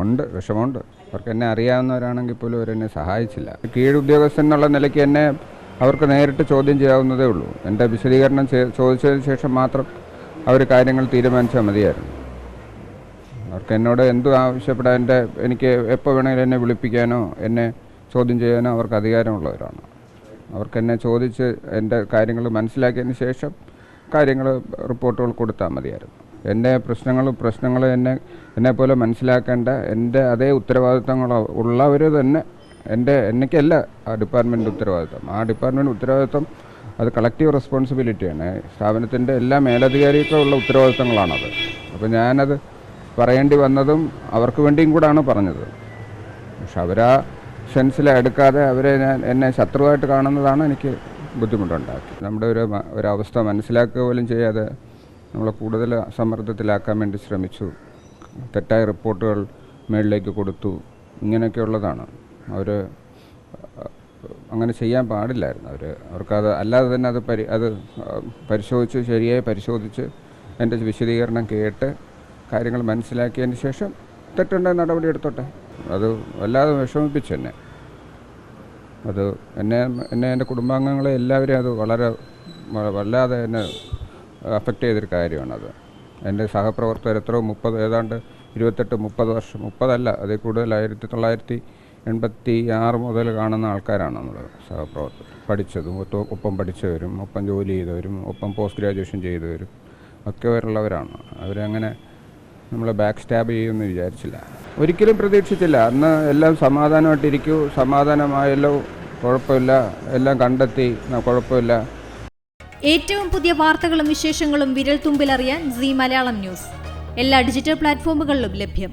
ഉണ്ട്, വിഷമമുണ്ട്. അവർക്ക് എന്നെ അറിയാവുന്നവരാണെങ്കിൽ പോലും അവരെന്നെ സഹായിച്ചില്ല. കീഴുദ്യോഗസ്ഥൻ എന്നുള്ള നിലയ്ക്ക് എന്നെ അവർക്ക് നേരിട്ട് ചോദ്യം ചെയ്യാവുന്നതേ ഉള്ളൂ. എൻ്റെ വിശദീകരണം ചോദിച്ചതിന് ശേഷം മാത്രം അവർ കാര്യങ്ങൾ തീരുമാനിച്ചാൽ മതിയായിരുന്നു. അവർക്ക് എന്നോട് എന്തും ആവശ്യപ്പെടാൻ എനിക്ക് എപ്പോൾ വേണമെങ്കിലും എന്നെ വിളിപ്പിക്കാനോ എന്നെ ചോദ്യം ചെയ്യാനോ അവർക്ക് അധികാരമുള്ളവരാണ്. അവർക്കെന്നെ ചോദിച്ച് എൻ്റെ കാര്യങ്ങൾ മനസ്സിലാക്കിയതിന് ശേഷം റിപ്പോർട്ടുകൾ കൊടുത്താൽ മതിയായിരുന്നു. എൻ്റെ പ്രശ്നങ്ങൾ എന്നെപ്പോലെ മനസ്സിലാക്കേണ്ട എൻ്റെ അതേ ഉത്തരവാദിത്തങ്ങൾ ഉള്ളവർ തന്നെ എനിക്കല്ല ആ ഡിപ്പാർട്ട്മെൻറ്റ് ഉത്തരവാദിത്തം. ആ ഡിപ്പാർട്ട്മെൻറ്റ് ഉത്തരവാദിത്തം അത് കളക്റ്റീവ് റെസ്പോൺസിബിലിറ്റിയാണ്. സ്ഥാപനത്തിൻ്റെ എല്ലാ മേലധികാരികളുള്ള ഉത്തരവാദിത്തങ്ങളാണത്. അപ്പോൾ ഞാനത് പറയേണ്ടി വന്നതും അവർക്ക് വേണ്ടിയും കൂടാണ് പറഞ്ഞത്. പക്ഷെ അവരാ സെൻസിലെടുക്കാതെ എന്നെ ശത്രുവായിട്ട് കാണുന്നതാണ് എനിക്ക് ബുദ്ധിമുട്ടുണ്ടാക്കി. നമ്മുടെ ഒരവസ്ഥ മനസ്സിലാക്കുക പോലും ചെയ്യാതെ നമ്മളെ കൂടുതൽ സമ്മർദ്ദത്തിലാക്കാൻ വേണ്ടി ശ്രമിച്ചു. തെറ്റായ റിപ്പോർട്ടുകൾ മേളിലേക്ക് കൊടുത്തു. ഇങ്ങനെയൊക്കെയുള്ളതാണ്. അവർ അങ്ങനെ ചെയ്യാൻ പാടില്ലായിരുന്നു. അവർക്കത് അല്ലാതെ തന്നെ അത് പരിശോധിച്ച് ശരിയായി പരിശോധിച്ച് എൻ്റെ വിശദീകരണം കേട്ട് കാര്യങ്ങൾ മനസ്സിലാക്കിയതിന് ശേഷം തെറ്റുണ്ടെങ്കിൽ നടപടി എടുത്തോട്ടെ. അത് വല്ലാതെ വിഷമിപ്പിച്ചു എന്നെ. അത് എന്നെ എൻ്റെ കുടുംബാംഗങ്ങളെ എല്ലാവരെയും അത് വല്ലാതെ എന്നെ അഫക്റ്റ് ചെയ്തൊരു കാര്യമാണത്. എൻ്റെ സഹപ്രവർത്തകർ ഏതാണ്ട് 28-30 വർഷം, 30 അതിൽ കൂടുതൽ 1986 മുതൽ കാണുന്ന ആൾക്കാരാണ് നമ്മൾ സഹപ്രവർത്തകർ. പഠിച്ചതും ഒപ്പം പഠിച്ചവരും ഒപ്പം ജോലി ചെയ്തവരും ഒപ്പം പോസ്റ്റ് ഗ്രാജുവേഷൻ ചെയ്തവരും ഒക്കെ ഉള്ളവരാണ്. അവരങ്ങനെ നമ്മളെ ബാക്ക് സ്റ്റാബ് ചെയ്യുമെന്ന് വിചാരിച്ചില്ല, ഒരിക്കലും പ്രതീക്ഷിച്ചില്ല. അന്ന് എല്ലാം സമാധാനമായിട്ടിരിക്കൂ, സമാധാനമായല്ലോ, കുഴപ്പമില്ല, എല്ലാം കണ്ടെത്തി, കുഴപ്പമില്ല. ഏറ്റവും പുതിയ വാർത്തകളും വിശേഷങ്ങളും വിരൽ തുമ്പിലറിയാൻ സീ മലയാളം ന്യൂസ് എല്ലാ ഡിജിറ്റൽ പ്ലാറ്റ്ഫോമുകളിലും ലഭ്യം.